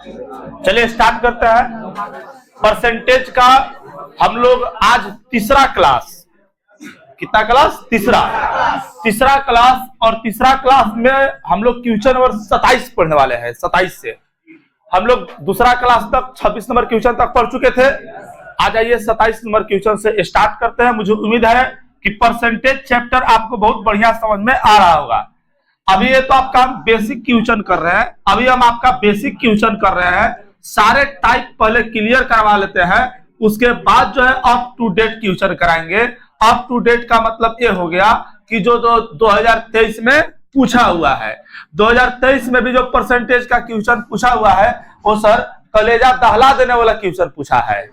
चलिए स्टार्ट करते हैं। परसेंटेज का हम लोग आज तीसरा क्लास, कितना क्लास? तीसरा क्लास। और तीसरा क्लास में हम लोग क्वेश्चन नंबर 27 पढ़ने वाले हैं। 27 से हम लोग दूसरा क्लास तक 26 नंबर क्वेश्चन तक पढ़ चुके थे। आज आइए 27 नंबर क्वेश्चन से स्टार्ट करते हैं। मुझे उम्मीद है कि परसेंटेज चैप्टर आपको बहुत बढ़िया समझ में आ रहा होगा। अभी ये तो आपका बेसिक क्वेश्चन कर रहे हैं। अभी हम आपका बेसिक क्वेश्चन कर रहे हैं। सारे टाइप पहले क्लियर करवा लेते हैं, उसके बाद जो है अप टू डेट क्वेश्चन कराएंगे। अप टू डेट का मतलब ये हो गया कि जो 2023 में पूछा हुआ है, 2023 में भी जो परसेंटेज का क्वेश्चन पूछा हुआ है वो सर कलेजा दहला देने वाला क्वेश्चन पूछा है।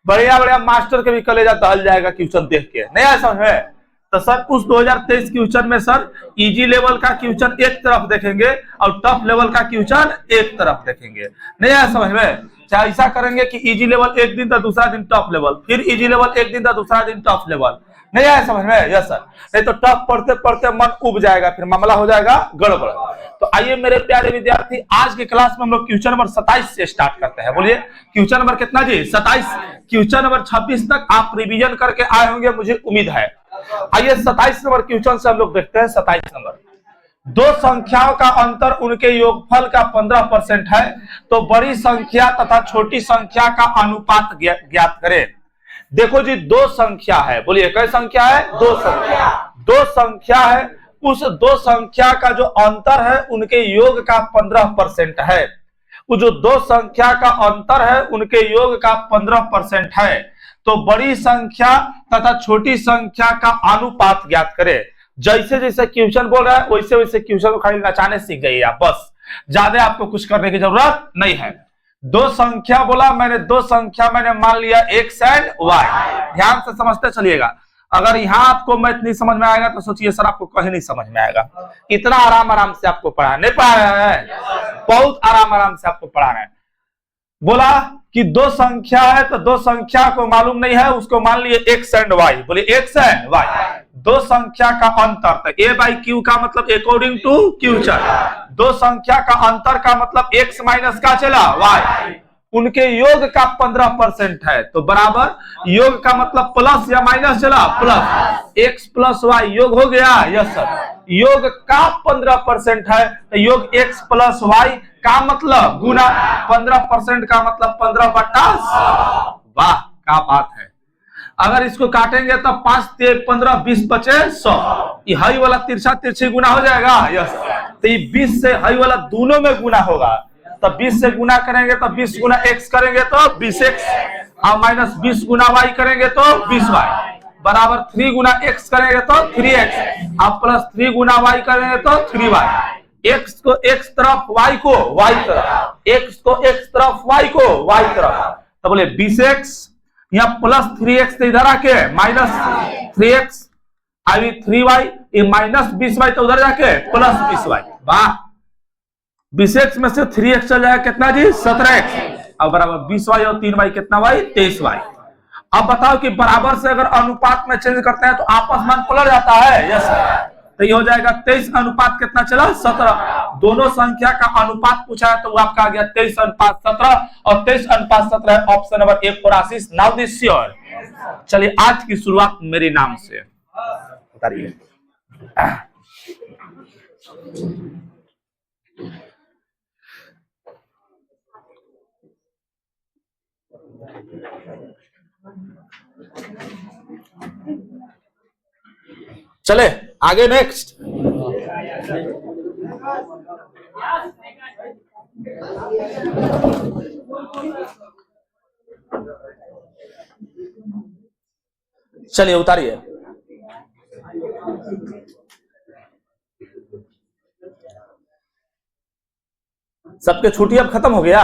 बढ़िया बढ़िया मास्टर के भी कलेजा दहल जाएगा क्वेश्चन देख के, नहीं आया समझ में? तो सर उस 2023 क्वेश्चन में सर इजी लेवल का क्वेश्चन एक तरफ देखेंगे और टफ लेवल का क्वेश्चन एक तरफ देखेंगे, नहीं आया समझ में? चाहे ऐसा करेंगे कि इजी लेवल एक दिन तो दूसरा दिन टफ लेवल, फिर इजी लेवल एक दिन तो दूसरा दिन टफ लेवल, नहीं आया समझ में? Yes sir. नहीं तो टफ पढ़ते पढ़ते मन उब जाएगा, फिर मामला हो जाएगा गड़बड़। तो आइए मेरे प्यारे विद्यार्थी, आज के क्लास में हम लोग क्वेश्चन नंबर 27 से स्टार्ट करते हैं। बोलिए क्वेश्चन नंबर कितना जी? 27। क्वेश्चन नंबर 26 तक आप रिवीजन करके आए होंगे, मुझे उम्मीद है। आइए 27 नंबर क्वेश्चन से हम लोग देखते हैं। 27 नंबर, दो संख्याओं का अंतर उनके योगफल का 15% है, तो बड़ी संख्या तथा छोटी संख्या का अनुपात ज्ञात करें। देखो जी, दो संख्या है। बोलिए कई संख्या है? दो संख्या। दो संख्या है, उस दो संख्या का जो अंतर है उनके योग का 15% है। वो जो दो संख्या का अंतर है उनके योग का 15% है, तो बड़ी संख्या तथा छोटी संख्या का अनुपात ज्ञात करें। जैसे जैसे क्वेश्चन बोल रहा है वैसे वैसे क्वेश्चन को खाली नचाने सीख जाइए आप, बस ज्यादा आपको कुछ करने की जरूरत नहीं है। दो संख्या बोला मैंने, दो संख्या मैंने मान लिया एक्स एंड वाई। ध्यान से समझते चलिएगा। अगर यहाँ आपको मैथ नहीं समझ में आएगा तो सोचिए सर आपको कहीं नहीं समझ में आएगा। इतना आराम आराम से आपको पढ़ा नहीं पढ़ा रहे हैं, बहुत आराम आराम से आपको पढ़ा रहे हैं। बोला कि दो संख्या है तो दो संख्या को मालूम नहीं है, उसको मान लिए एक्स एंड वाई। बोलिए एक्स एंड वाई, दो संख्या का अंतर, तो ए बाई क्यू का मतलब अकॉर्डिंग टू क्यू चला। दो संख्या का अंतर का मतलब एक्स माइनस का चला वाई। उनके योग का 15% है, तो बराबर योग का मतलब प्लस या माइनस चला प्लस, एक्स प्लस वाई योग हो गया। Yes sir. योग का 15% है, तो योग एक्स प्लस वाई का मतलब गुना 15% का मतलब 15/100। वाह क्या बात है। अगर इसको काटेंगे तो 5 3 15 20 बचे 100। ये हाई वाला तिरछा तिरछी गुना हो जाएगा। यस। तो ये 20 से हाई वाला दोनों में गुना होगा, तो 20 से गुना करेंगे तो 20 गुना एक्स करेंगे तो 20x, और माइनस 20 गुना वाई करेंगे तो 20y, बराबर 3 गुना एक्स करेंगे तो 3x, और प्लस 3 गुना वाई करेंगे तो 3y। एक्स को एक्स तरफ, वाई को वाई तरफ, एक्स को एक्स तरफ, वाई को वाई तरफ। तो बोले 20x, यहाँ प्लस 3x इधर आके माइनस 3x, अभी 3y, ये माइनस 20y तो उधर जाके प्लस 20y। वाह, 20x में से 3x चल जाएगा कितना जी? 17x, अब बराबर 20y और 3y कितना y? 23y। अब बताओ कि बराबर से अगर अनुपात में चेंज करते हैं तो आपस में पलट जाता है। यस। तो ये हो जाएगा 23 अनुपात कितना चला? 17। दोनों संख्या का अनुपात पूछा है तो वो आपका आ गया 23:17, और 23:17 है option number A for Ashish. Now this sure. चलिए आज की शुरुआत मेरे नाम से बताइए। चले आगे नेक्स्ट। चलिए उतारिए। सबके छुट्टी अब खत्म हो गया।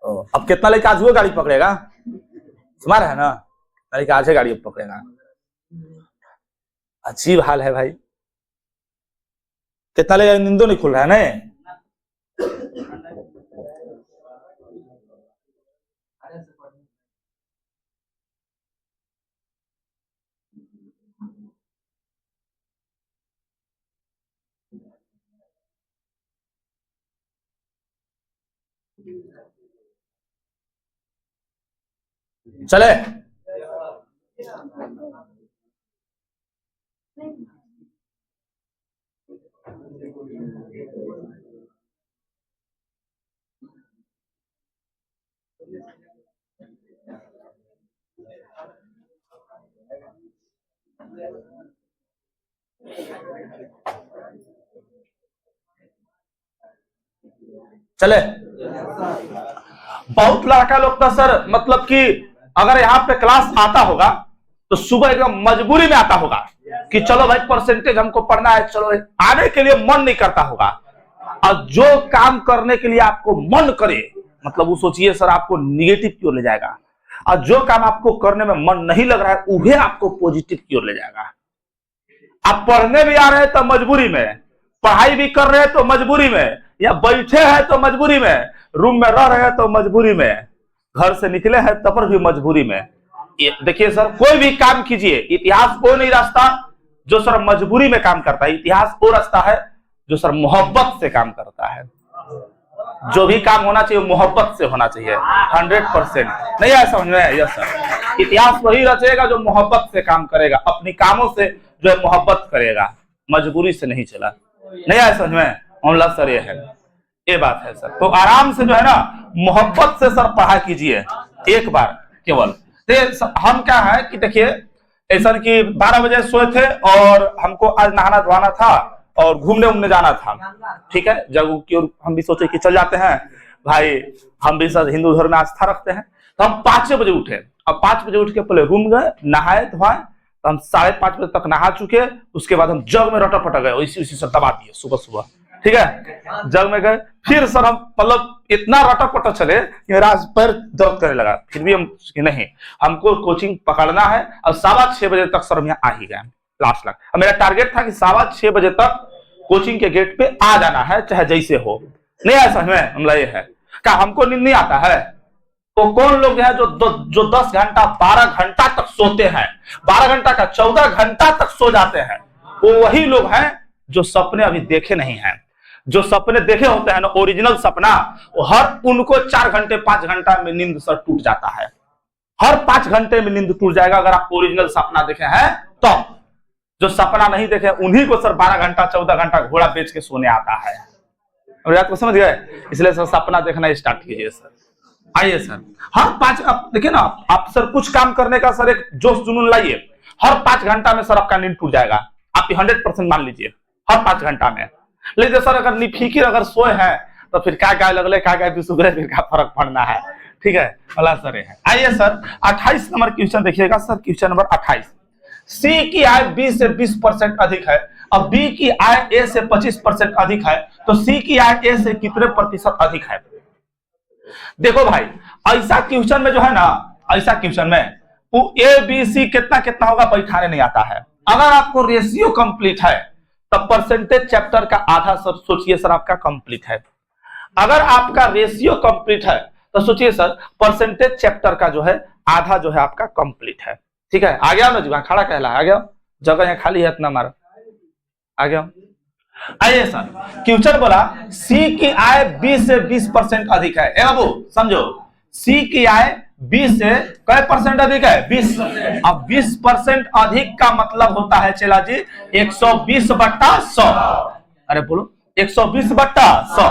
अब कितना लेके आज हुआ गाड़ी पकड़ेगा? समझ रहे हैं ना? लेके आज है गाड़ी अब पकड़ेगा। अजीब हाल है भाई, कितना लेगा? नींदो नहीं खुल रहा है ना। चले। चले। बहुत लड़का लोग तो सर मतलब कि अगर यहाँ पे क्लास आता होगा तो सुबह एकदम मजबूरी में आता होगा कि चलो भाई परसेंटेज हमको पढ़ना है, चलो आने के लिए मन नहीं करता होगा। और जो काम करने के लिए आपको मन करे, मतलब वो सोचिए सर आपको निगेटिव की ओर ले जाएगा, और जो काम आपको करने में मन नहीं लग रहा है वह आपको पॉजिटिव की ओर ले जाएगा। आप पढ़ने भी आ रहे हैं तो मजबूरी में, पढ़ाई भी कर रहे हैं तो मजबूरी में, या बैठे हैं तो मजबूरी में, रूम में रह रहे हैं तो मजबूरी में, घर से निकले हैं तब पर भी मजबूरी में। देखिए सर कोई भी काम कीजिए, इतिहास वो नहीं रास्ता जो सर मजबूरी में काम करता है, इतिहास वो रास्ता है जो सर मोहब्बत से काम करता है। जो भी काम होना चाहिए मोहब्बत से होना चाहिए, 100%। नहीं आया समझ में? यस सर, इतिहास वही रचेगा जो मोहब्बत से काम करेगा, अपनी कामों से जो है मोहब्बत करेगा, मजबूरी से नहीं चला। नहीं आया समझ में? मामला सर ये है, ये बात है सर। तो आराम से जो है ना मोहब्बत से सर पढ़ा कीजिए एक बार केवल। हम क्या है कि देखिए ऐसा कि 12 बजे सोए थे और हमको आज नहाना धोना था और घूमने उमने जाना था, ठीक है। जब की ओर हम भी सोचे कि चल जाते हैं भाई, हम भी सर हिंदू धर्म में आस्था रखते हैं, तो हम 5 बजे उठे। अब 5 बजे उठ के पहले रूम गए, नहाए धोए, तो हम 5:30 बजे तक नहा चुके। उसके बाद हम जग में रटा पटा गए, इसी से दबा दिए सुबह सुबह, ठीक है। जग में गए, फिर सर हम मतलब इतना रटा पटा चले कि मेरा पैर दर्द करने लगा। फिर भी हम नहीं, हमको कोचिंग पकड़ना है। और 6:15 बजे तक सर हम यहाँ आ ही गए लास्ट लाख। अब मेरा टारगेट था कि 6:15 बजे तक कोचिंग के गेट पे आ जाना है, चाहे जैसे हो। नहीं आया समझ में? हमला ये है क्या हमको नींद नहीं आता है? तो कौन लोग हैं जो 10 घंटा 12 घंटा तक सोते हैं, 12 घंटा का 14 घंटा तक सो जाते हैं, वो वही लोग हैं जो सपने अभी देखे नहीं हैं। जो सपने देखे होते हैं ना ओरिजिनल सपना, वो हर उनको 4 घंटे 5 घंटा में नींद सर टूट जाता है। हर 5 घंटे में नींद टूट जाएगा अगर आप ओरिजिनल सपना देखे हैं तो। जो सपना नहीं देखे उन्हीं को सर 12 घंटा 14 घंटा घोड़ा बेच के सोने आता है। और आपको समझ गए? इसलिए सर सपना देखना स्टार्ट कीजिए सर। आइए सर, हर 5 आप देखिए ना, आप सर कुछ काम करने का सर एक जोश जुनून लाइए, हर 5 घंटा में सर आपका नींद टूट जाएगा। आप 100% मान लीजिए हर 5 घंटा में। लेकिन सर अगर निफिकिर अगर सोए हैं तो फिर क्या क्या लगले क्या क्या सुगरे फिर क्या फर्क पड़ना है, ठीक है। वाला सर है। आइए सर 28 नंबर क्वेश्चन देखिएगा सर, क्वेश्चन नंबर 28। सी की आय बी से 20% अधिक है, अब बी की आय ए से 25% अधिक है, तो सी की आय ए से कितने प्रतिशत अधिक है? देखो भाई ऐसा क्वेश्चन में जो है ना, ऐसा क्वेश्चन में वो ए बी सी कितना कितना होगा बैठाने नहीं आता है। अगर आपको रेशियो कंप्लीट है तब परसेंटेज चैप्टर का आधा सर सोचिए सर आपका कंप्लीट है। अगर आपका रेशियो कंप्लीट है तो सोचिए सर परसेंटेज चैप्टर का जो है आधा जो है आपका कंप्लीट है, ठीक है। आ गया ना जी, वहां खड़ा कहला आ गया, जगह यहाँ खाली है इतना मारा, आ गया। आइए सर क्वेश्चन बोला सी की आय बी से 20% अधिक है। ए बाबू समझो, सी की आय बी से कै परसेंट अधिक है? 20। अब 20% अधिक का मतलब होता है चला जी 120/100। अरे बोलो 120/100।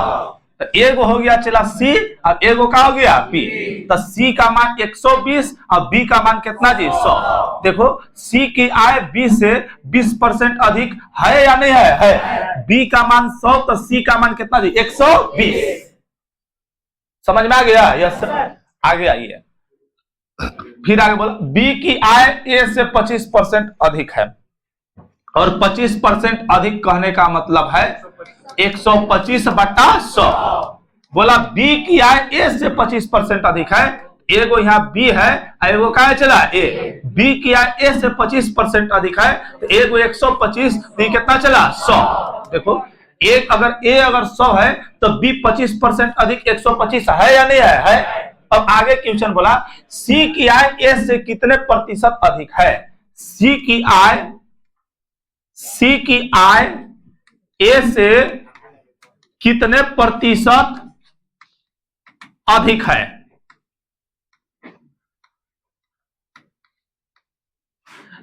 तो एगो हो गया चला सी और एगो का हो गया बी। तो सी का मान 120 और बी का मान कितना जी 100। देखो सी की आय बी से 20% अधिक है या नहीं है? है। बी का मान 100 तो सी का मान कितना जी 120। समझ में आ गया? यस आगे आइए, फिर आगे बोला बी की आय ए से 25% अधिक है, और 25% अधिक कहने का मतलब है 125/100। बोला बी की आय ए से 25% अधिक है, एगो यहाँ बी है एगो का है चला ए। बी की आय ए से 25% अधिक है तो एगो 125, बी कितना चला 100। देखो एक अगर ए अगर 100 है तो बी 25% अधिक 125 है या नहीं है? है। अब आगे क्वेश्चन बोला सी की आय ए से कितने प्रतिशत अधिक है? सी की आय ए से कितने प्रतिशत अधिक है।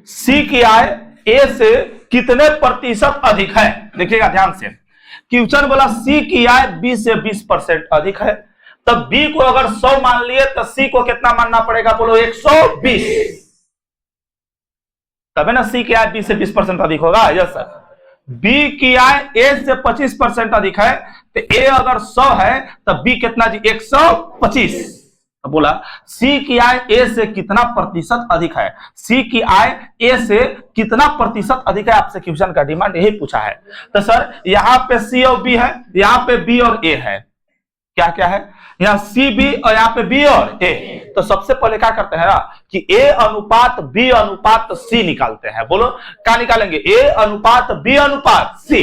सी की आय ए से कितने प्रतिशत अधिक है? देखिएगा ध्यान से, क्वेश्चन बोला सी की आय बी से 20% अधिक है, तब बी को अगर 100 मान लिए तो सी को कितना मानना पड़ेगा? बोलो 120, तभी ना सी की आय बी से 20% अधिक होगा। Yes sir. बी की आय ए से 25% अधिक है, तो ए अगर 100 है तो बी कितना जी? 125। तो बोला सी की आय ए से कितना प्रतिशत अधिक है? सी की आय ए से कितना प्रतिशत अधिक है? आपसे क्वेश्चन का डिमांड यही पूछा है। तो सर यहां पे सी और बी है, यहां पे बी और ए है, क्या क्या है? यहाँ सी बी और यहाँ पे बी और ए। तो सबसे पहले क्या करते हैं ना कि ए अनुपात बी अनुपात सी निकालते हैं। बोलो क्या निकालेंगे? ए अनुपात बी अनुपात सी।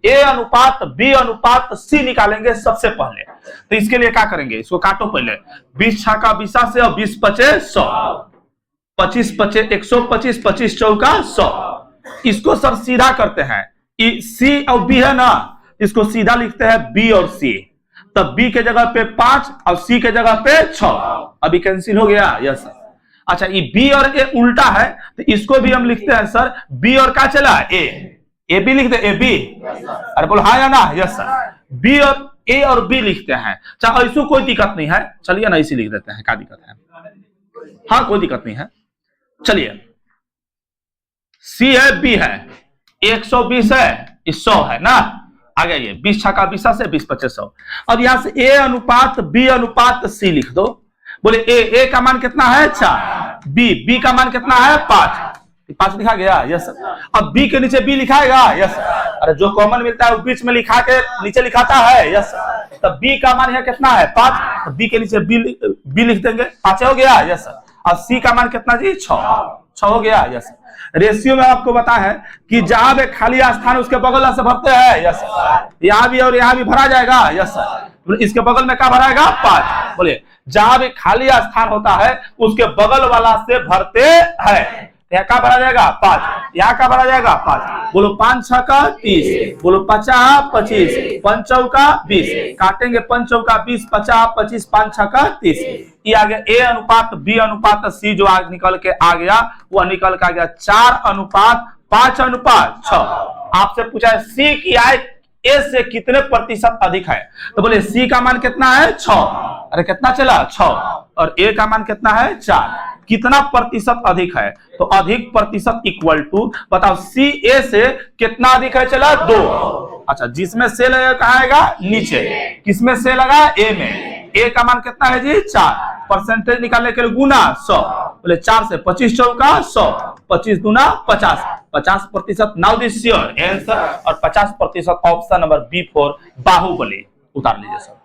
ए अनुपात बी अनुपात सी निकालेंगे सबसे पहले। तो इसके लिए क्या करेंगे? इसको काटो पहले, 20 छक्का 20 से और 20 पचे 100, 25 पचे 125, 25 चौका 100। इसको सर सीधा करते हैं, सी और बी है ना, इसको सीधा लिखते हैं बी और सी। तब बी के जगह पे 5 और सी के जगह पे 6, अभी कैंसिल हो गया। Yes sir. अच्छा ये बी और ए उल्टा है, तो इसको भी हम लिखते हैं सर बी और क्या चला? ए बी लिखते ए बी। अरे बोलो हाँ या ना? Yes sir. बी और ए और बी लिखते हैं। अच्छा ऐसा कोई दिक्कत नहीं है, चलिए ना इसी लिख देते हैं, क्या दिक्कत है? हाँ कोई दिक्कत नहीं है, चलिए। सी है बी है, 120 है, 100 है ना, आ गया ये 20 छक्का 20 से 20 पचे 100। अब यहां से ए अनुपात बी अनुपात सी लिख दो। बोले ए का मान कितना है? 4। बी का मान कितना है? 5 लिखा गया। यस। अब बी के नीचे बी लिखाएगा। यस। अरे जो कॉमन मिलता है वो बीच में लिखा के नीचे लिखाता है। यस। तब बी का मान यहाँ कितना है? 5। बी के नीचे बी लिख देंगे, 5 हो गया। यस। अब सी का मान कितना जी? 6 हो गया। यस। रेशियो में आपको बता है कि जहां भी खाली स्थान उसके बगल से भरते हैं। यस। यहां भी और यहां भी भरा जाएगा। यस। इसके बगल में क्या भराएगा? 5। बोले जहां भी खाली स्थान होता है उसके बगल वाला से भरते हैं। यहाँ का भरा जाएगा? 5। यहाँ का भरा जाएगा? 5। बोलो 5 छक्का 30, बोलो 50 25, 5 चौका 20, काटेंगे 5 चौका 20, 50 25, 5 छक्का 30। ये आ गया ए अनुपात बी अनुपात सी, जो आग निकल के आ गया वह निकल के आ गया 4 अनुपात 5 अनुपात 6। आपसे पूछा है सी की आय ए से कितने प्रतिशत अधिक है? तो बोले सी का मान कितना है? 6। अरे कितना चला? 6। और ए का मान कितना है? 4। कितना प्रतिशत अधिक है? तो अधिक प्रतिशत इक्वल टू, बताओ सी ए से कितना अधिक है? चला 2। अच्छा जिसमें से लगा कहाँ आएगा? नीचे। किसमें से लगा? ए में। ए का मान कितना है जी? 4। परसेंटेज निकालने के लिए गुना 100। बोले 4 से 25 चौका 100, 25 दूना 50, 50%। Now this your answer. और 50% option number B for Baahubali. उतार लीजिए सर।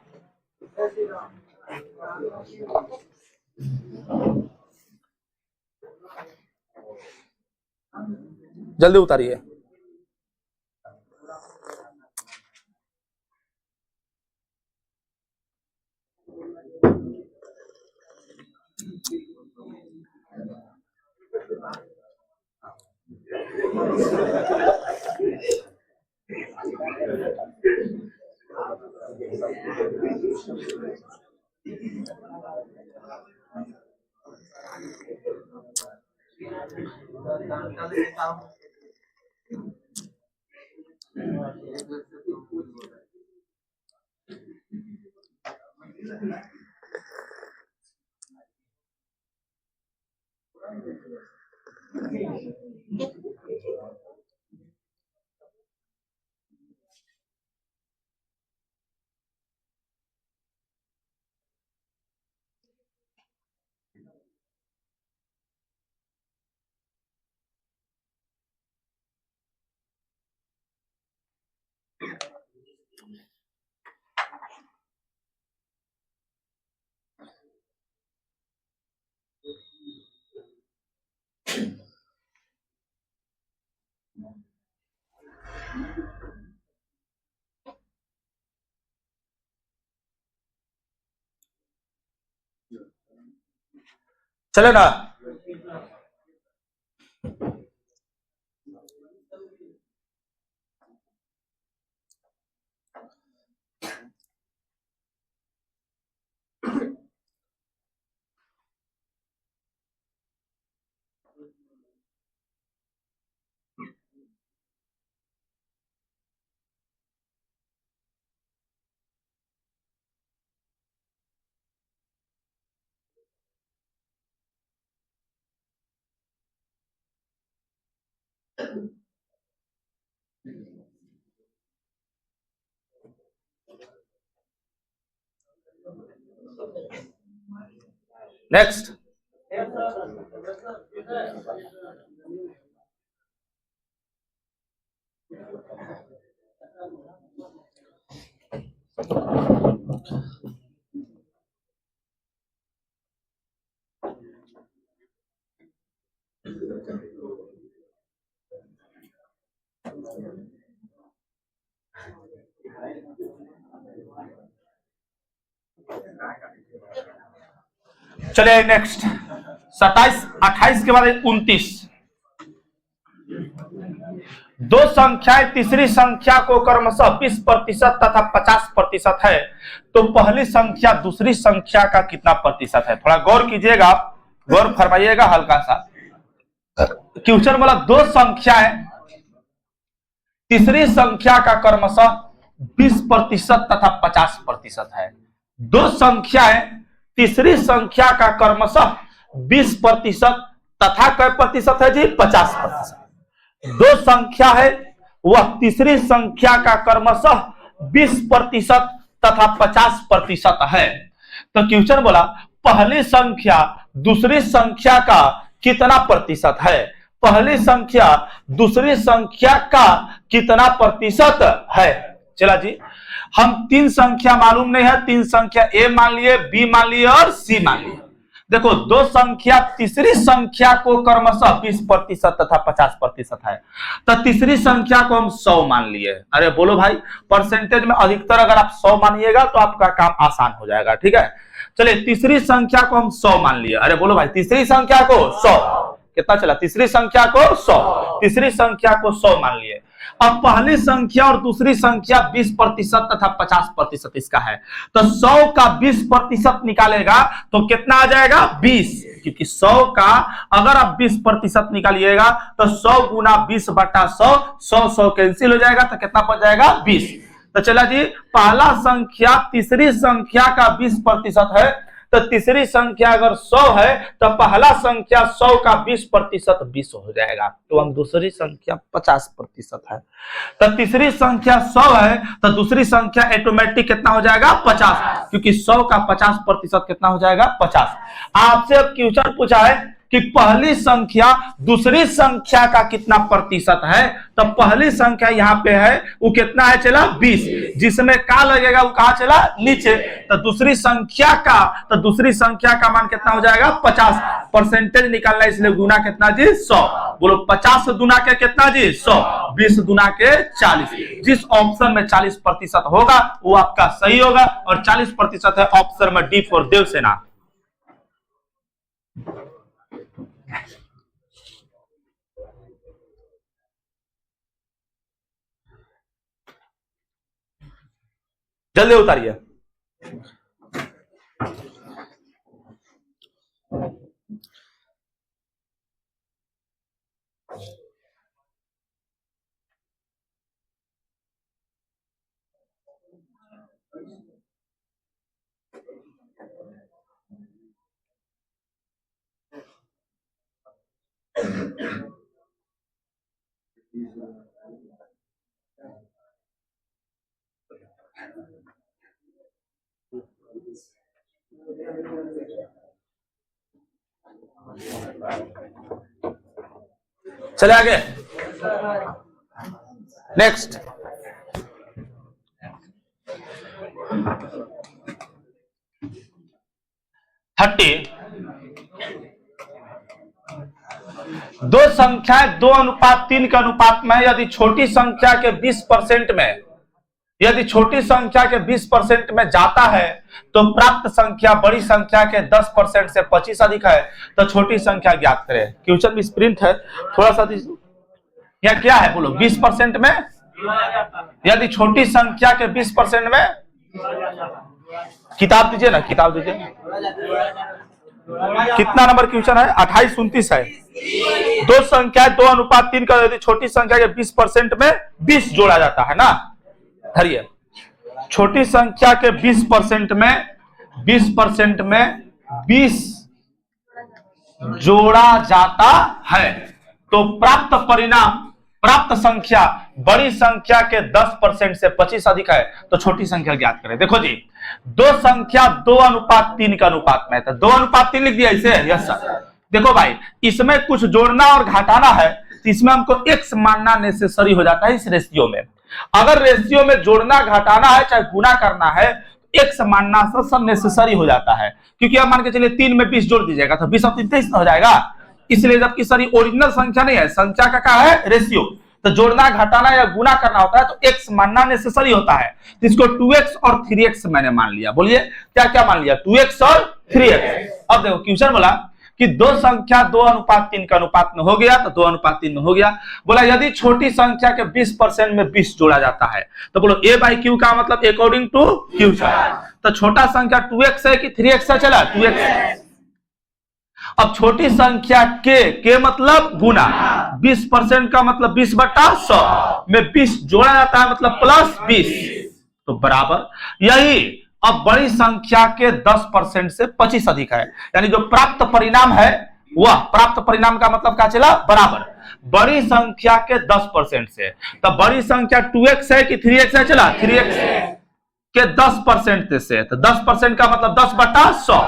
जल्दी उतारिए। चले ना। नेक्स्ट, चलिए नेक्स्ट 27, 28 के बाद 29। दो संख्याएं तीसरी संख्या को क्रमशः 20% तथा 50% है, तो पहली संख्या दूसरी संख्या का कितना प्रतिशत है? थोड़ा गौर कीजिएगा, गौर फरमाइएगा हल्का सा। क्वेश्चन बोला दो संख्याएं तीसरी संख्या का क्रमशः 20% तथा 50% है। दो संख्याएं तीसरी संख्या का क्रमशः 20% तथा कै प्रतिशत है जी? 50%। दो संख्या है वह तीसरी संख्या का क्रमशः 20% तथा 50% है। तो क्वेश्चन बोला पहली संख्या दूसरी संख्या का कितना प्रतिशत है? पहली संख्या दूसरी संख्या का कितना प्रतिशत है? चला जी, हम तीन संख्या मालूम नहीं है, तीन संख्या ए मान लिए, बी मान लिए और सी मान लिए। देखो दो संख्या तीसरी संख्या को क्रमशः 20% तथा 50% है, तो तीसरी संख्या को हम 100 मान लिए। अरे बोलो भाई, परसेंटेज में अधिकतर अगर आप 100 मानिएगा तो आपका काम आसान हो जाएगा, ठीक है। चलिए तीसरी संख्या को हम 100 मान लिए। अरे बोलो भाई, तीसरी संख्या को 100 कितना चला? तीसरी संख्या को 100, तीसरी संख्या को 100 मान लिए। अब पहली संख्या और दूसरी संख्या 20% तथा 50% इसका है, तो 100 का 20% निकालेगा तो कितना आ जाएगा? 20। क्योंकि 100 का अगर आप 20% निकालिएगा तो 100 गुना 20/100, 100 कैंसिल हो जाएगा तो कितना बच जाएगा? 20। तो चला जी, पहला संख्या तीसरी संख्या का 20% है, तो तीसरी संख्या अगर 100 है तो पहला संख्या 100 का 20% 20 हो जाएगा, तो हम दूसरी संख्या 50% है। तो तीसरी संख्या 100 है तो दूसरी संख्या ऑटोमेटिक कितना हो जाएगा? 50, क्योंकि 100 का 50% कितना हो जाएगा? 50। आपसे अब क्वेश्चन पूछा है कि पहली संख्या दूसरी संख्या का कितना प्रतिशत है, तो पहली संख्या यहाँ पे है वो कितना है? चला 20, जिसमें का लगेगा वो कहा चला? नीचे। तो दूसरी संख्या का मान कितना हो जाएगा? 50। परसेंटेज निकालना इसलिए गुना कितना जी? 100। बोलो 50 दुना के कितना जी? 100। 20 दुना के 40। जिस ऑप्शन में 40% होगा वो आपका सही होगा, और 40% है ऑप्शन में डी फॉर देवसेना। जल्दी उतारिए। चले आगे, नेक्स्ट। दो संख्याएं 2:3 के अनुपात में, यदि छोटी संख्या के 20% में, यदि छोटी संख्या के 20% में जाता है तो प्राप्त संख्या बड़ी संख्या के 10% से 25 अधिक है, तो छोटी संख्या ज्ञात करें। क्वेश्चन में प्रिंट है, थोड़ा सा यह क्या है बोलो? 20% में, यदि छोटी संख्या के 20% में, किताब दीजिए ना, किताब दीजिए। कितना नंबर क्वेश्चन है? 28-29 है। दो संख्या 2:3 का यदि छोटी संख्या के 20% में 20 जोड़ा जाता है ना, धरिए छोटी संख्या के 20% में 20 जोड़ा जाता है तो प्राप्त संख्या बड़ी संख्या के 10% से 25 अधिक है तो छोटी संख्या ज्ञात करें। देखो जी, दो संख्या 2:3 का अनुपात में है तो 2:3 लिख दिया इसे। Yes sir. देखो भाई, इसमें कुछ जोड़ना और घटाना है तो इसमें हमको x मानना नेसेसरी हो जाता है। इस रेशियो में अगर रेशियो में जोड़ना घटाना है चाहे गुना करना है तो x मानना सब नेसेसरी हो जाता है, क्योंकि अब मान के चलिए 3 में 20 जोड़ दीजिएगा तो 20 और 3 23 हो जाएगा। इसलिए जबकि सर ओरिजिनल संख्या नहीं है, संख्या का क्या है? रेशियो। तो जोड़ना घटाना या गुना करना होता है तो x मानना नेसेसरी होता है। तो इसको 2x और 3x मैंने मान लिया। बोलिए क्या क्या मान लिया? 2x और 3x। अब देखो क्वेश्चन बोला कि दो संख्या 2:3 का अनुपात में हो गया तो 2:3 में हो गया। बोला यदि छोटी संख्या के 20% में 20 जोड़ा जाता है तो बोलो a/q का मतलब अकॉर्डिंग टू q। तो छोटा संख्या 2x है कि 3x है? चला 2x। अब छोटी संख्या के मतलब गुना, 20% का मतलब 20/100 में 20 जोड़ा जाता है मतलब प्लस 20 तो बराबर यही। अब बड़ी संख्या के 10% से 25 अधिक है, यानी जो प्राप्त परिणाम है वह प्राप्त परिणाम का मतलब क्या चला? बराबर बड़ी संख्या के 10% से। तो बड़ी संख्या 2x है कि 3x है? चला 3x के 10% से। तो 10% का मतलब 10/100,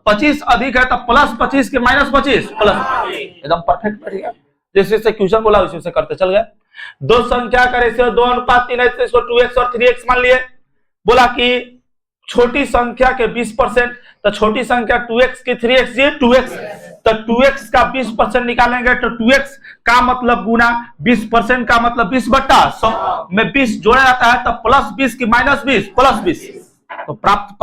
25 अधिक है तो प्लस 25 के माइनस 25 प्लस। एकदम परफेक्ट बैठेगा। जैसे जैसे क्वेश्चन बोला उसी से करते चल गए। दो संख्या का रेशियो 2:3 है तो इसको 2x और 3x मान लिए। बोला कि छोटी संख्या के 20% तो छोटी संख्या 2x की 3x ये 2x, तो 2x का 20% निकालेंगे तो 2x का मतलब गुना 20% का मतलब 20/100 में 20 जोड़ा जाता है तो प्लस 20 की माइनस 20 प्लस 20 तो प्राप्त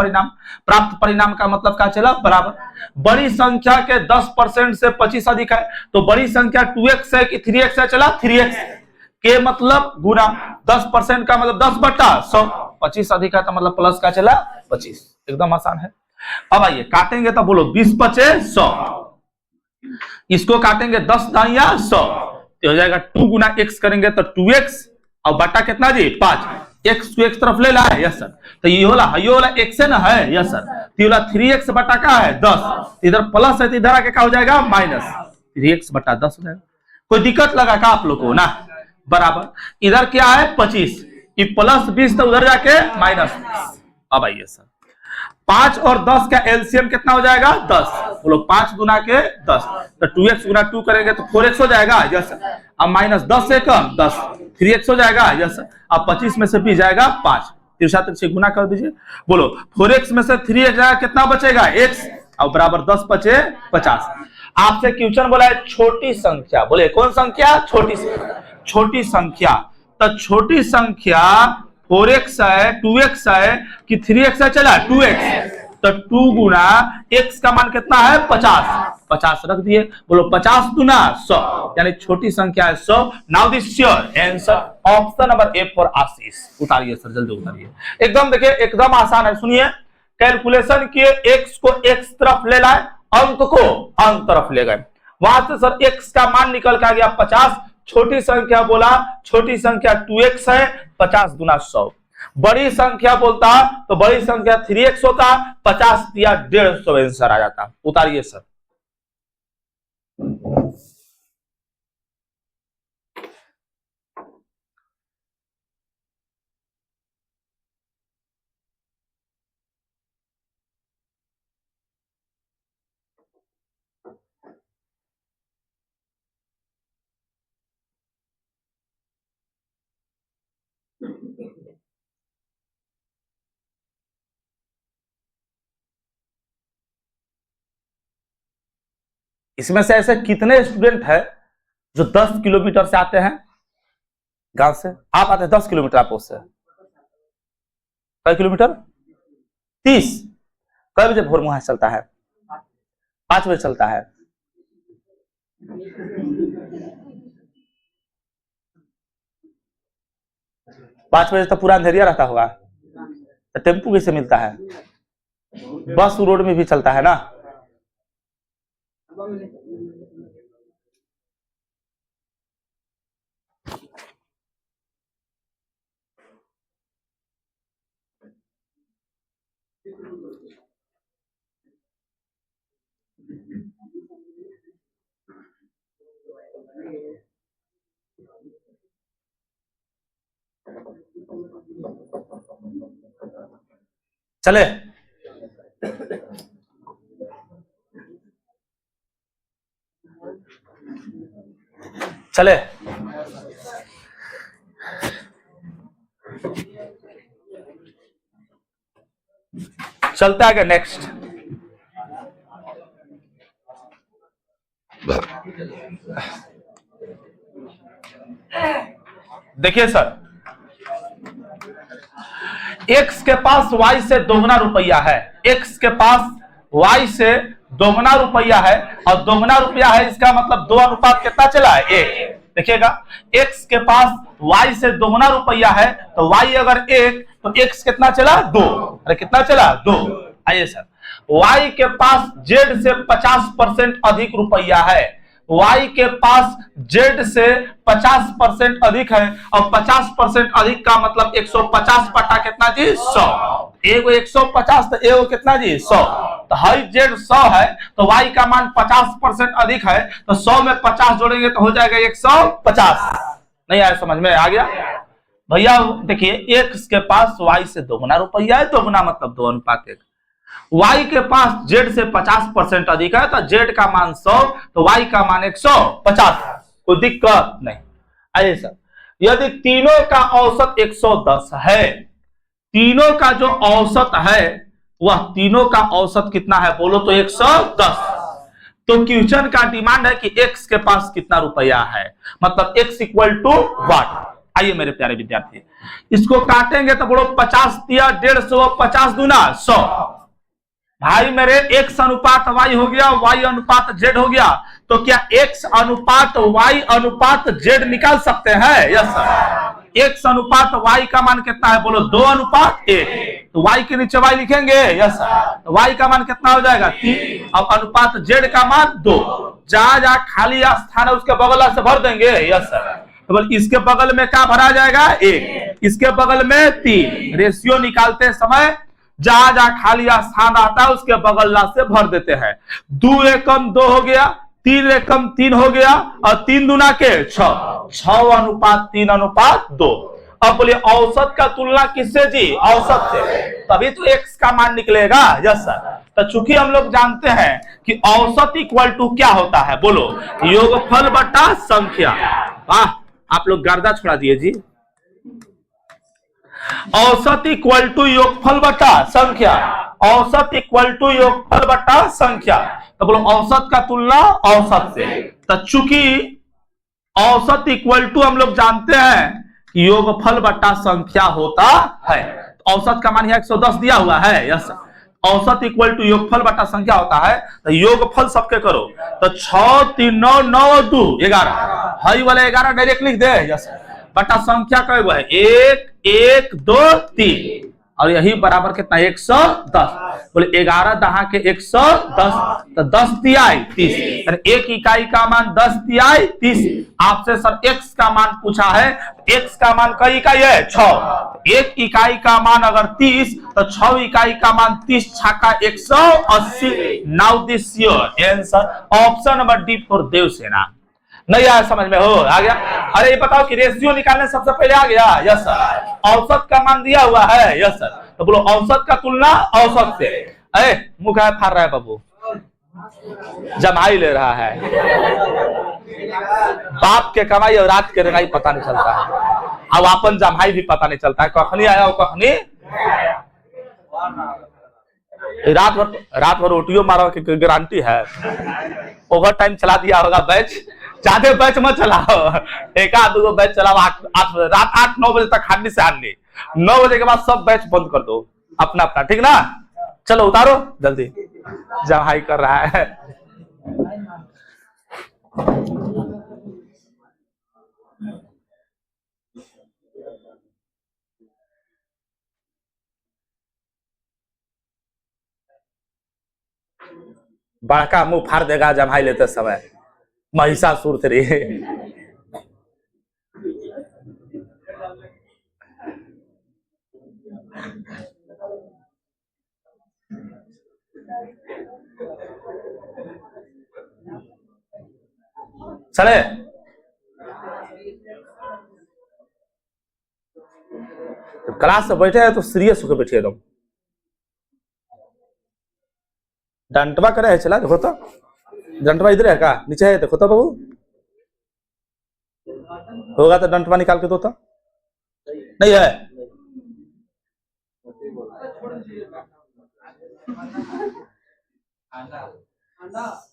परिणाम का मतलब क्या चला? बराबर बड़ी संख्या के 10% से 25 अधिक है तो बड़ी संख्या 2x है कि 3x है? चला 3x के मतलब गुना 10% का मतलब 10/100, 25 अधिक है तो मतलब प्लस का चला 25। एकदम आसान है। अब आइए काटेंगे तो बोलो 20×5 100, इसको काटेंगे 10 दाइया 100 तो हो जाएगा 2 गुना x करेंगे तो 2x और बटा कितना जी 5, x को x तरफ ले ला है। Yes sir. तो ये होला x है ना? है। Yes sir. तो ये 3x बटा का है 10, इधर प्लस है तो इधर आके क्या हो जाएगा? माइनस 3x/10 हो जाएगा। कोई दिक्कत लगा का आप लोग को ना? बराबर इधर क्या है 25, ये प्लस 20 तो उधर जाके माइनस 20। अब आइए सर 5 और 10 का एलसीएम कितना हो जाएगा? 10। बोलो 5 गुना के 10 तो 2x गुना 2 करेंगे तो 4x हो जाएगा। Yes sir. अब माइनस 10 से कम 10 3x हो जाएगा। Yes sir. अब 25 में से भी जाएगा 5, तिरछा से गुना कर दीजिए। बोलो 4x में से 3x जाएगा कितना बचेगा? x और बराबर 10 बचे 50। आपसे क्वेश्चन बोला है छोटी संख्या, बोले कौन संख्या? छोटी संख्या। तो छोटी संख्या 4x है 2x है कि 3x है? चला 2x। तो 2 गुना x का मान कितना है? 50 रख दिए। बोलो 50 गुना 100 यानी छोटी संख्या है 100। Now this your answer option number A for Ashish. उतारिए सर, जल्दी उतारिए। एकदम देखिए एकदम आसान है। सुनिए कैलकुलेशन किए, x को x तरफ ले लाए, अंक को अंक तरफ ले गए, वहां से सर x का मान निकल के आ गया 50। छोटी संख्या बोला छोटी संख्या 2x है 50 गुना 100। बड़ी संख्या बोलता तो बड़ी संख्या 3x होता, 50 दिया 150 आंसर आ जाता। उतारिए सर। इसमें से ऐसे कितने स्टूडेंट है जो 10 किलोमीटर से आते हैं गांव से? आप आते हैं 10 किलोमीटर, आप उससे कई किलोमीटर? 30। कई बजे भोर मुहां चलता है? 5 बजे चलता है। पांच बजे तक पूरा अंधेरिया रहता होगा। तो टेम्पू कैसे मिलता है? बस रोड में भी चलता है ना। चले चले चलते आगे नेक्स्ट। देखिए सर, एक्स के पास वाई से दोगुना रुपया है, एक्स के पास वाई से दोगुना रुपया है, और दोगुना रुपया है इसका मतलब 2 अनुपात कितना चला है? 1। देखिएगा, एक्स के पास वाई से दोगुना रुपया है, तो वाई अगर 1 तो एक्स कितना चला? 2। अरे कितना चला? 2। आइए सर, वाई के पास जेड से 50% अधिक रुपया है, वाई के पास जेड से 50% अधिक है, और 50% अधिक का मतलब 150 बटा कितना जी? 100। एगो 150 तो एगो कितना जी? 100। तो हाई जेड 100 है, तो वाई का मान 50% अधिक है, तो 100 में 50 जोड़ेंगे तो हो जाएगा 150। नहीं आया समझ में? आ गया भैया? देखिए, एक्स के पास वाई से दोगुना रुपया है, दोगुना मतलब 2 अनुपात 1। y के पास z से 50% अधिक है, तो z का मान 100, तो y का मान 150। कोई दिक्कत नहीं। आइए सर, यदि तीनों का औसत 110 है, तीनों का जो औसत है वह तीनों का औसत कितना है बोलो तो? 110। तो क्वेश्चन का डिमांड है कि x के पास कितना रुपया है, मतलब x इक्वल टू व्हाट? आइए मेरे प्यारे विद्यार्थी, इसको काटेंगे तो बोलो 50 दिया 150, 50 दूना 100। भाई मेरे x अनुपात y हो गया, y अनुपात z हो गया, तो क्या x अनुपात y अनुपात z निकाल सकते हैं? Yes sir. x अनुपात y का मान कितना है बोलो? 2 अनुपात 1। तो y के नीचे y लिखेंगे? Yes sir. तो y का मान कितना हो जाएगा? 3। अब अनुपात z का मान 2। जहां जहां खाली स्थान है उसके बगल से भर देंगे। Yes sir. तो बोल इसके बगल में क्या भरा जाएगा? 1, इसके बगल में 3। रेशियो निकालते समय जहां जहां खाली स्थान आता है उसके बगल से भर देते हैं। 2 एकम 2 हो गया, 3 एकम 3 हो गया, और 3 दूना के 6, 6 अनुपात 3 अनुपात 2। अब बोलिए औसत का तुलना किससे जी? औसत से, तभी तो एक्स का मान निकलेगा। Yes sir. तो चूंकि हम लोग जानते हैं कि औसत इक्वल टू क्या होता है बोलो? योगफल बटा संख्या। वाह, आप लोग गर्दा छोड़ा दिए जी। औसत इक्वल टू योगफल बटा संख्या, औसत इक्वल टू योगफल बटा संख्या। तो बोलो औसत का तुलना औसत से। तो चूंकि औसत इक्वल टू हम लोग जानते हैं कि योगफल बटा संख्या होता है, तो औसत का मान 110 दिया हुआ है। यस, औसत इक्वल टू योगफल बटा संख्या होता है। तो योगफल सबके करो, तो 6 3 9 9 2 11, हई वाले 11 डायरेक्ट लिख दे। यस, बटा संख्या का है 1 1 2 3, और यही बराबर कितना? 110। बोले 11 दहा के 110, तो 10 दिया 30, एक इकाई का मान 10 दिया 30। आपसे सर x का मान पूछा है, x का मान कई इकाई है? 6। एक इकाई का मान अगर 30, तो 6 इकाई का मान 30 छक्का 180। Now this your answer, option number D for Devsena. नहीं आया समझ में? हो आ गया? अरे ये बताओ कि रेशियो निकालने सबसे पहले आ गया? Yes sir. औसत का मान दिया हुआ है? Yes sir. तो बोलो औसत का तुलना औसत से। अरे मुंह है फाड़ रहा है बाबू, जमाई ले रहा है। बाप के कमाई और रात के रंगाई पता नहीं चलता है, अब अपन जमाई भी पता नहीं चलता है, कखनी आया हो कखनी। रात भर रोटियों मारो की गारंटी है। ओवर टाइम चला दिया होगा बैच, ज्यादा बैच मत चलाओ, एक आध दो बैच चलाओ। रात 8 9 बजे तक हारनी से हारनी, 9 बजे के बाद सब बैच बंद कर दो अपना अपना, ठीक ना? चलो उतारो जल्दी, जमाई कर रहा है। बड़का मुंह फाड़ देगा जमाई लेते समय, महिषासुर थे। चले क्लास से बैठे हैं तो सीरियस होकर बैठिए तुम। डंटवा करे है, चला देखो तो डंटवा इधर है का, नीचे है देखो तो बाबू, होगा तो डंटवा निकाल के दो तो। नहीं है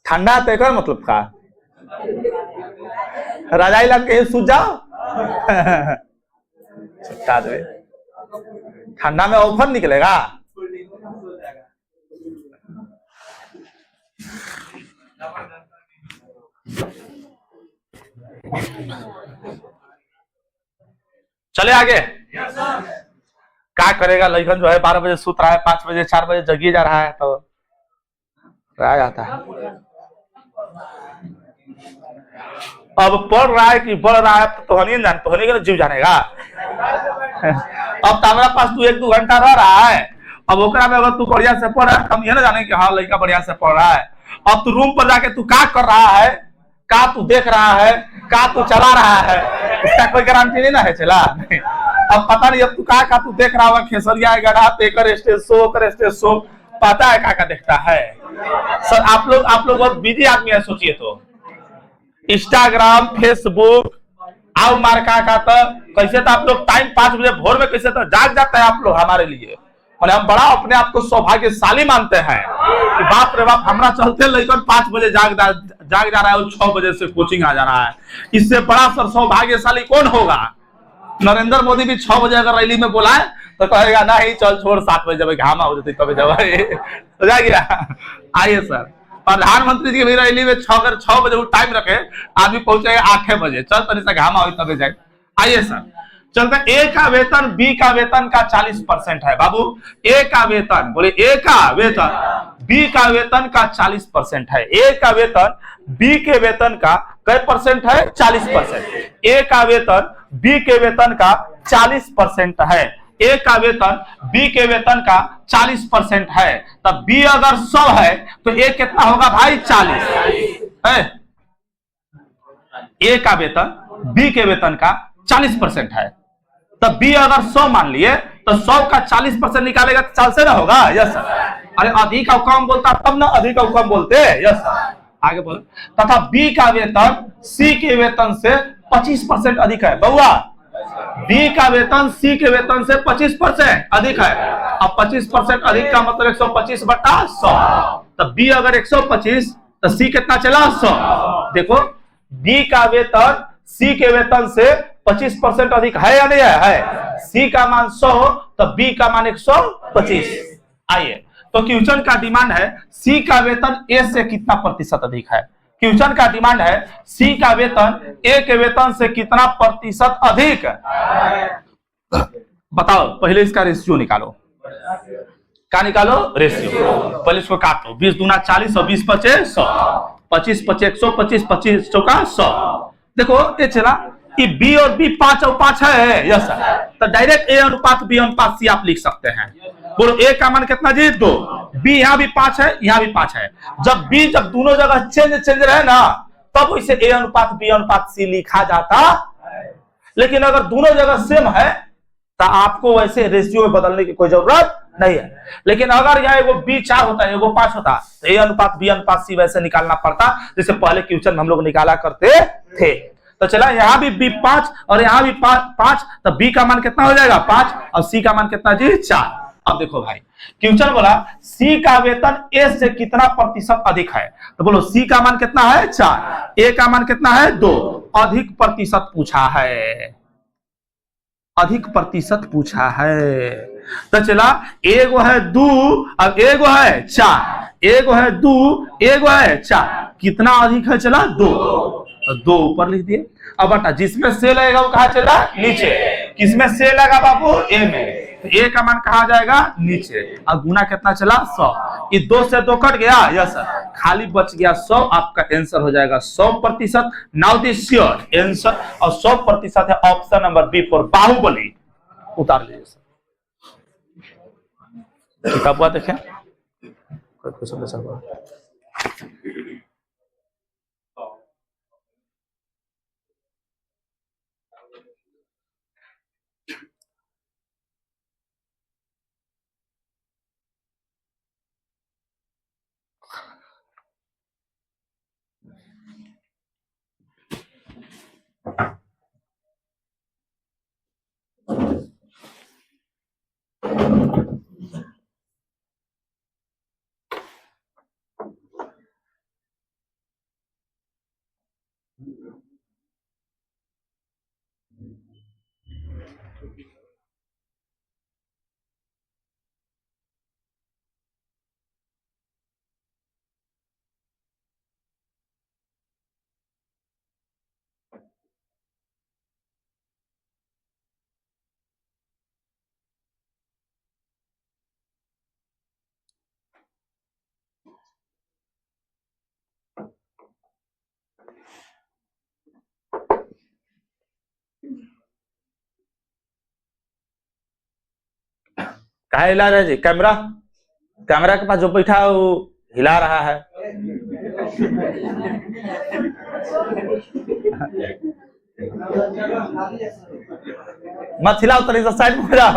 ठंडा तो कर मतलब का रजाई लग के सूझ जाओ। ठंडा में ऑफर निकलेगा। चले आगे। क्या करेगा लड़कन जो है 12 बजे सूत रहा है, 5 बजे 4 बजे जगी जा रहा है, तो रह जाता है। अब पढ़ रहा है कि बढ़ रहा है तो हनी जान, तो हनी का जीव जानेगा। अब हमारा पास तू 1-2 घंटा रह रहा है, अब ओकरा में अगर तू बढ़िया से पढ़ रहा है, हम ये ना जाने कि हाँ लड़का बढ़िया से पढ़ रहा है। अब तू रूम पर जाके तू क्या कर रहा है, क्या तू देख रहा है, क्या तू चला रहा है, इसका कोई गारंटी नहीं ना है। चला अब पता नहीं, अब तू क्या तू देख रहा होगा, खेसरिया गढ़ा पेकर स्टेज शो कर स्टेज शो, पता है क्या देखता है। सर आप लोग बहुत बिजी आदमी है। सोचिए तो इंस्टाग्राम फेसबुक आओ मार का तो कैसे तो आप लोग टाइम 5 बजे भोर में कैसे तो जाग जाता है आप लोग हमारे लिए। और हम बड़ा अपने आप को सौभाग्यशाली मानते हैं कि बाप रे बाप हमारा चलते लेकर 5 बजे जाग जा रहा है और 6 बजे से कोचिंग आ जा रहा है। इससे बड़ा सर सौभाग्यशाली कौन होगा। नरेंद्र मोदी भी 6 बजे अगर रैली में बुलाए तो कहेगा नहीं चल छोड़ 7 बजे जब घामा हो जाती तब जब हो जाएगा। आइए सर, प्रधानमंत्री जी की भी रैली में 6 बजे वो टाइम रखे, आदमी पहुंचेगा 8 बजे, चल तनी से घामा हो तब जाए। आइए सर चलते, ए का वेतन बी का वेतन का 40% है। बाबू ए का वेतन, बोले ए का वेतन बी का वेतन का 40% है। ए का वेतन बी के वेतन का कै परसेंट है, 40%। ए का वेतन बी के वेतन का 40% है। ए का वेतन बी के वेतन का 40% है। तब बी अगर 100 है तो ए कितना होगा भाई, 40 है। ए का वेतन बी के वेतन का 40% है, तब बी अगर 100 मान लिए तो 100 का 40% निकालेगा तो 40 से ना होगा। Yes sir. अरे अधिक और कम बोलता तब ना अधिक और कम बोलते। यस सर, आगे बोलो। तथा बी का वेतन सी के वेतन से 25% अधिक है। बउआ बी का वेतन सी के वेतन से 25% अधिक है। अब 25% अधिक का मतलब 125/100। तब बी अगर 125 तो सी कितना चला, 100। देखो बी का वेतन सी के वेतन से 25% अधिक है या नहीं है। सी का मान 100 तो बी का मान 125। आइए तो क्वेश्चन का डिमांड है सी का वेतन ए से कितना प्रतिशत अधिक है। क्वेश्चन का डिमांड है सी का वेतन ए के वेतन से कितना प्रतिशत अधिक। बताओ पहले इसका रेशियो निकालो। क्या निकालो, रेशियो। पहले इसको काटो, 20 दूना 40 और 20 पचे 100, 25 पचे 125, 25 चौका 100। देखो ये चला कि बी और बी 5 और 5 है। यस सर, तो डायरेक्ट ए अनुपात बी अनुपात सी आप लिख सकते हैं। बोलो ए का मान कितना जी, 2। बी यहाँ भी 5 है, यहाँ भी 5 है। जब बी जब दोनों जगह चेंज रहे ना तब इसे ए अनुपात बी अनुपात सी लिखा जाता। लेकिन अगर दोनों जगह सेम है तो आपको वैसे रेशियो में बदलने की कोई जरूरत नहीं है। लेकिन अगर यहाँ एगो बी 4 होता है, एगो 5 होता तो ए अनुपात बी अनुपात सी वैसे निकालना पड़ता जैसे पहले क्वेश्चन हम लोग निकाला करते थे। तो चला यहाँ भी बी 5 और यहाँ भी 5, तो बी का मान कितना हो जाएगा 5 और सी का मान कितना जी 4। अब देखो भाई क्वेश्चन बोला सी का वेतन ए से कितना प्रतिशत अधिक है। तो बोलो सी का मान कितना है 4, ए का मान कितना है 2। अधिक प्रतिशत पूछा है, अधिक प्रतिशत पूछा है। तो चला एगो है 2 अब एगो है 4, एगो है 2 एगो है 4, कितना अधिक है चला 2। 2 ऊपर लिख दिए। अब बता जिसमें से लगेगा वो कहा चला नीचे, किसमें से लगा बाबू ए में, तो ए का मान कहा जाएगा नीचे। अब गुना कितना चला 100। ये 2 से 2 कट गया। यस खाली बच गया 100, आपका आंसर हो जाएगा 100%। नाउ दिस योर आंसर, और 100% है option number B for Baahubali. उतार लीजिए सर, किताब हुआ देखें क्वेश्चन सर। कहा हिला रहा है जी? कैमरा, कैमरा के पास जो बैठा है वो हिला रहा है। मत हिलाओ, तो इधर साइड में हो जाओ।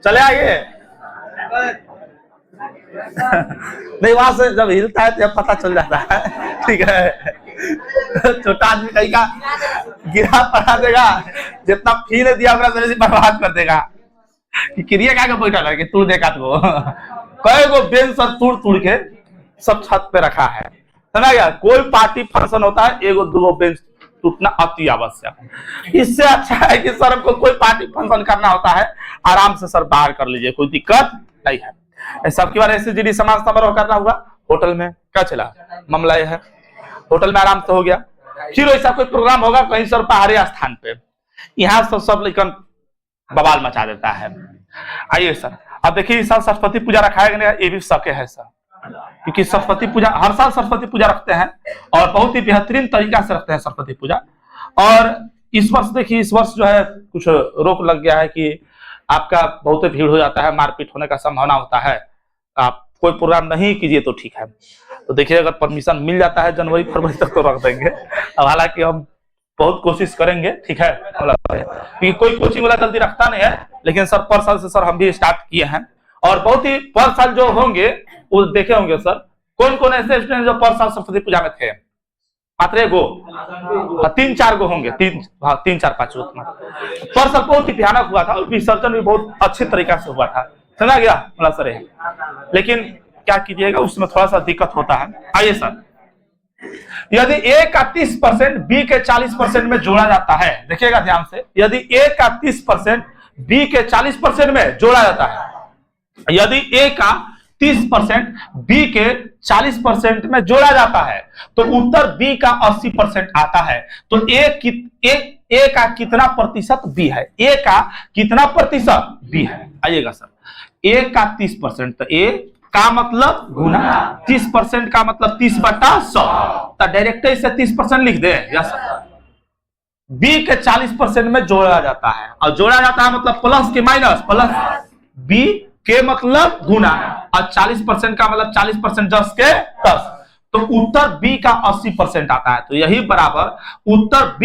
चले आइए। नहीं, वहां से जब हिलता है तो पता चल जाता है। ठीक है, छोटा आदमी कहीं का गिरा पड़ा देगा, जितना फी ने दिया मेरे से बर्बाद कर देगा। क्रिया क्या बैठा है कि तू देखा तो कई गो बेंच सब तोड़ के सब छत पे रखा है, समझा गया? कोई पार्टी फंक्शन होता है, एगो दूगो बेंच टूटना अति आवश्यक। इससे अच्छा है कि सर को कोई पार्टी फंक्शन करना होता है, आराम से सर बाहर कर लीजिए, कोई दिक्कत नहीं है। सबकी बार एसजीडी समाज समारोह करना होगा होटल में, क्या चला मामला यह है, होटल में आराम से हो गया। फिर ऐसा कोई प्रोग्राम होगा कहीं सर पहाड़ी स्थान पे, यहाँ तो सब लेकिन बवाल मचा देता है। आइए सर, अब देखिए इस साल सरस्वती पूजा रखा है, ये भी शके है सर, क्योंकि सरस्वती पूजा हर साल सरस्वती पूजा रखते हैं और बहुत ही बेहतरीन तरीका से रखते हैं सरस्वती पूजा। और इस वर्ष देखिए, इस वर्ष जो है कुछ रोक लग गया है कि आपका बहुत भीड़ हो जाता है, मारपीट होने का संभावना होता है, आप कोई प्रोग्राम नहीं कीजिए तो ठीक है। तो देखिए अगर परमिशन मिल जाता है जनवरी फरवरी तक तो रख देंगे। अब हालांकि हम बहुत कोशिश करेंगे, ठीक है, क्योंकि कोई कोचिंग वाला जल्दी रखता नहीं है, लेकिन सर पर साल से सर हम भी स्टार्ट किए हैं और बहुत ही पर साल जो होंगे वो देखे होंगे सर, कौन कौन ऐसे स्टूडेंट जो पर साल सरस्वती पूजा में थे? मात्र गो 3-4 गो होंगे, 3-4-5 उतना। पर साल बहुत ही भयानक हुआ था, विसर्जन भी बहुत अच्छे तरीका से हुआ था, समझा गया बोला सर। लेकिन क्या कीजिएगा, उसमें थोड़ा सा दिक्कत होता है। आइए सर, यदि A का 30% B के 40% में जोड़ा जाता है, देखिएगा ध्यान से, यदि A का 30% B के 40% में जोड़ा जाता है, यदि A का 30% B के 40% में जोड़ा जाता है तो उत्तर B का 80% आता है। तो A का कितना प्रतिशत B है? A का कितना प्रतिशत B है? आइएगा सर, A का 30%, तो A का मतलब गुना 30% का मतलब 30/100, तो डायरेक्ट इसे 30% लिख दे। यस, B के 40% में जोड़ा जाता है, और जोड़ा जाता है मतलब प्लस के माइनस, प्लस B के मतलब गुना, और 40% का मतलब 40% 10 के 10, तो उत्तर B का 80% आता है। तो यही बराबर उत्तर B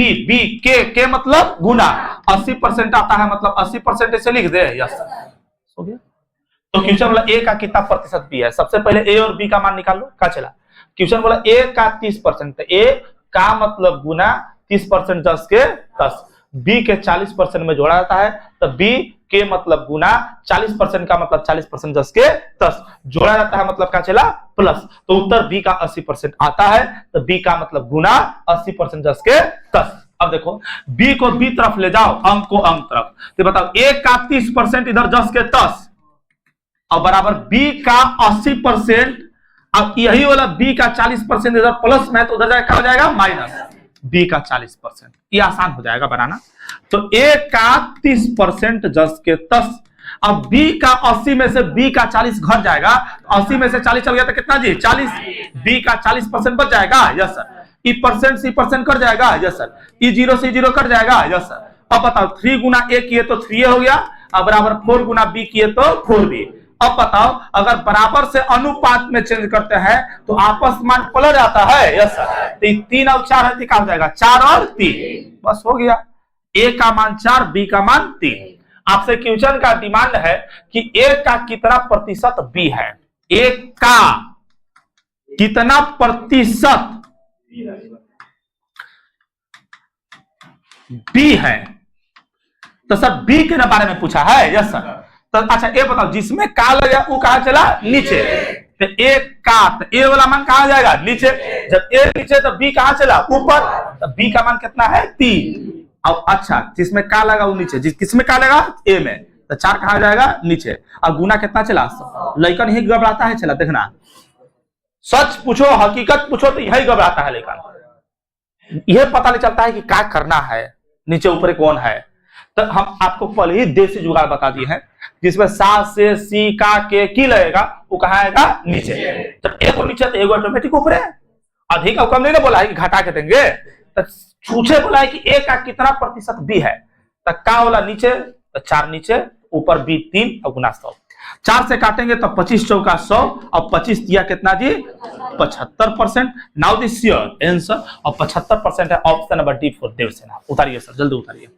के मतलब गुना 80% आता है, मतलब 80% ऐसे लिख दे। यस, हो गया। तो क्वेश्चन बोला A का कितना प्रतिशत B है, सबसे पहले A और B का मान निकाल लो। क्या चला, क्वेश्चन बोला A का 30%, तो A का मतलब गुना 30% 10 के 10, B के 40% में जोड़ा जाता है, तो B के मतलब गुना 40% का मतलब 40% 10 के 10 जोड़ा जाता है, मतलब क्या चला प्लस, तो उत्तर B का 80% आता है, तो B का मतलब गुना 80% 10 के 10। अब देखो B को B तरफ ले जाओ, अंक को अंक तरफ, तो बताओ A का 30% इधर 10 के 10 और बराबर B का 80%, अब यही वाला B का 40% इधर प्लस में, तो उधर क्या हो जाएगा माइनस, बी का 40%। ये आसान हो जाएगा बनाना। तो ए का 30% 10 के 10। अब बी का 80 में से बी का 40 घट जाएगा, 80 में से 40 चल गया तो कितना जी 40। बी का 40% बच जाएगा, यस सर। ई परसेंट सी परसेंट कट जाएगा, यस सर। ई जीरो से जीरो कट जाएगा, यस सर। अब बताओ 3 गुना ए किए तो 3 हो गया, अब बराबर 4 गुना बी किए तो 4b। अब बताओ अगर बराबर से अनुपात में चेंज करते हैं तो आपस मान पलट जाता है, यस सर। तो 3 और 4 है, क्या हो जाएगा 4 और 3, बस हो गया। ए का मान 4, बी का मान 3। आपसे क्वेश्चन का डिमांड है कि ए का कितना प्रतिशत बी है, ए का कितना प्रतिशत बी है। तो सर बी के बारे में पूछा है, यस सर। तो अच्छा ये बताओ जिसमें का लगा वो कहां चला नीचे, तो ए का तो ए वाला मान कहां जाएगा नीचे, जब ए नीचे तो बी कहां चला ऊपर, तो बी का मान कितना है 3। अब अच्छा जिसमें का लगा वो नीचे, किसमें का लगा ए में, तो 4 कहां जाएगा नीचे। अब गुना कितना चला, लइकन ही घबराता है, चला देखना सच पूछो हकीकत पूछो तो यही घबराता है, लेकिन यह पता नहीं चलता है कि क्या करना है, नीचे ऊपर कौन है। तो हम आपको पहले ही देसी जुगाड़ बता दिए हैं, जिसमें सा से सी का के की लगेगा वो कहां आएगा नीचे। जब एक नीचे तो एक ऑटोमेटिक ऊपर है। अधिक और कम नहीं ना बोला है कि घटा के देंगे, तो छूछे बोला है कि ए का कितना प्रतिशत बी है, तो का वाला नीचे, तो 4 नीचे, ऊपर बी 3 और गुना 100। 4 से काटेंगे तो 25 चौका 100 और 25 दिया कितना जी 75%। नाउ दिस योर आंसर, और 75% है option number D for Devsena. उतारिए सर, जल्दी उतारिए।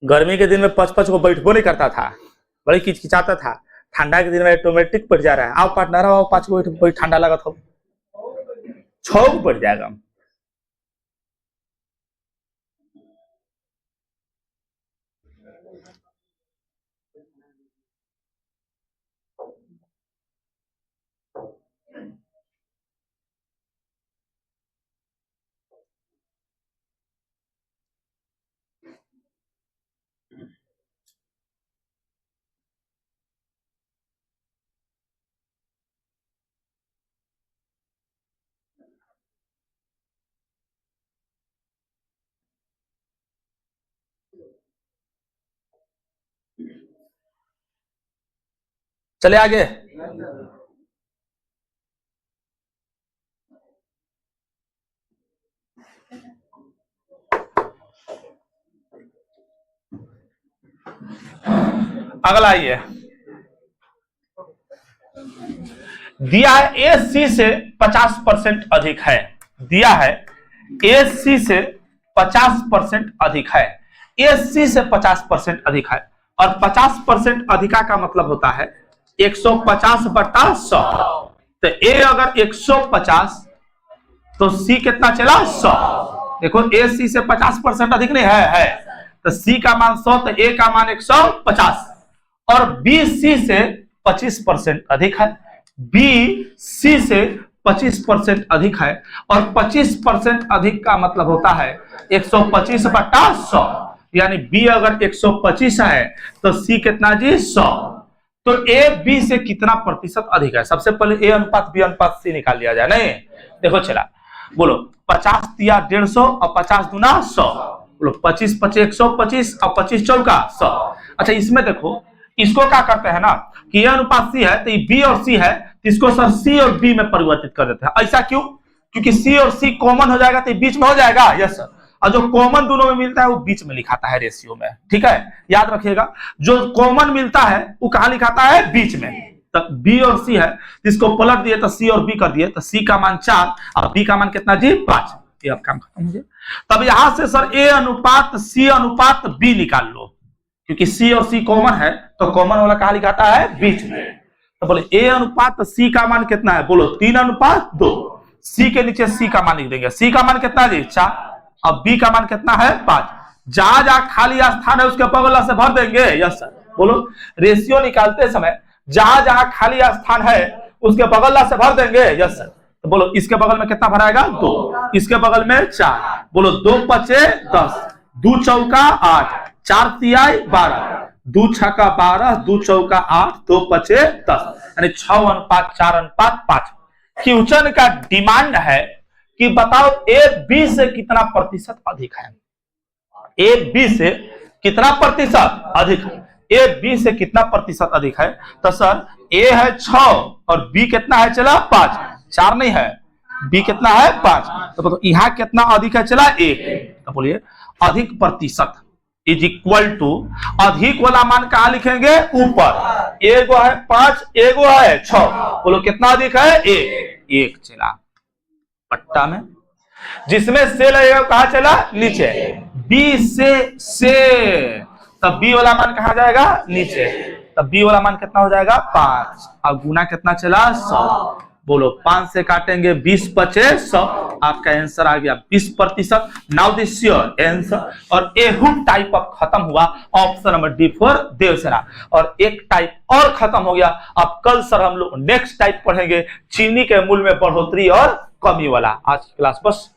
गर्मी के दिन में 5-5 को बैठबो नहीं करता था, बड़ी किचकिचाता था। ठंडा के दिन में ऑटोमेटिक बैठ जा रहा है। आओ पार्टनर आओ 5 को बैठ, ठंडा लगा था 6 को बैठ जाएगा। चले आगे। अगला आइए, दिया है ए सी से 50% अधिक है, दिया है ए सी से 50% अधिक है, ए सी से 50% अधिक है, और 50% अधिका का मतलब होता है 150/100। तो ए अगर 150 तो सी कितना चला 100। देखो ए सी से 50% अधिक नहीं है, तो सी का मान 100 तो ए का मान 150, और बी सी से 25% अधिक है, बी सी से 25% अधिक है, और 25% अधिक का मतलब होता है 125/100। यानी बी अगर 125 है तो सी कितना जी 100। तो ए बी से कितना प्रतिशत अधिक है, सबसे पहले ए अनुपात बी अनुपात सी निकाल लिया जाए। नहीं देखो चला, बोलो 50 दिया 150 और 50 गुना 100, बोलो 25 25 125 और 25 चौका 100। अच्छा इसमें देखो इसको क्या करते हैं ना कि ए अनुपात सी है तो ये बी और सी है, तो इसको सर सी और बी में परिवर्तित कर देते हैं। ऐसा क्यों, क्योंकि सी और सी कॉमन हो जाएगा तो ये बीच में हो जाएगा, यस सर। और जो कॉमन दोनों में मिलता है वो बीच में लिखाता है रेशियो में, ठीक है याद रखिएगा। जो कॉमन मिलता है वो कहां लिखाता है बीच में। तो बी और सी है, इसको पलट दिए तो सी और बी कर दिए, तो सी का मान 4 और बी का मान कितना जी 5। ये अब काम खत्म हो गया। तब यहां से सर ए अनुपात सी अनुपात बी निकाल लो, क्योंकि सी और सी कॉमन है, तो कॉमन वाला कहां लिखाता है, बीच में। तो बोले ए अनुपात सी का मान कितना है, बोलो 3 अनुपात 2। सी के नीचे सी का मान लिख देंगे, सी का मान कितना है जी 4, अब बी का मान कितना है 5। जहां जहां खाली स्थान है उसके बगल से भर देंगे, यस सर। बोलो रेशियो निकालते समय जहां जहां खाली स्थान है उसके बगल से भर देंगे, यस सर। तो बोलो इसके बगल में कितना भराएगा 2, इसके बगल में 4, बोलो 2 पचे 10, 2 चौका 8, 4 तिहाई 12, 2 छक्का 12, 2 चौका 8, 2 पचे 10, यानी 6 अनुपात 4 अनुपात 5। क्वेश्चन का डिमांड है कि बताओ ए बी से कितना प्रतिशत अधिक है, ए बी से कितना प्रतिशत अधिक है, ए बी से कितना प्रतिशत अधिक है। तो सर ए है 6 और बी कितना है चला 5, 4 नहीं है, बी कितना है 5, तो यहां कितना अधिक है चला 1। तो बोलिए अधिक प्रतिशत इज इक्वल टू अधिक वाला मान कहां लिखेंगे, ऊपर। एगो है 5, एगो है 6, बोलो कितना अधिक है 1 चला पट्टा में, जिसमें से लगेगा कहां चला नीचे, बी से तब बी वाला मान कहां जाएगा नीचे, तब बी वाला मान कितना हो जाएगा 5, अब गुना कितना चला 100, बोलो 5 से काटेंगे 20 पचे 100, आपका आंसर आ गया 20%। Now this your answer. और एहू टाइप अब खत्म हुआ, option number D for Devsena, और एक टाइप और खत्म हो गया। अब कल सर हम लोग नेक्स्ट टाइप पढ़ेंगे, चीनी के मूल्य में बढ़ोतरी और कमी वाला। आज की क्लास बस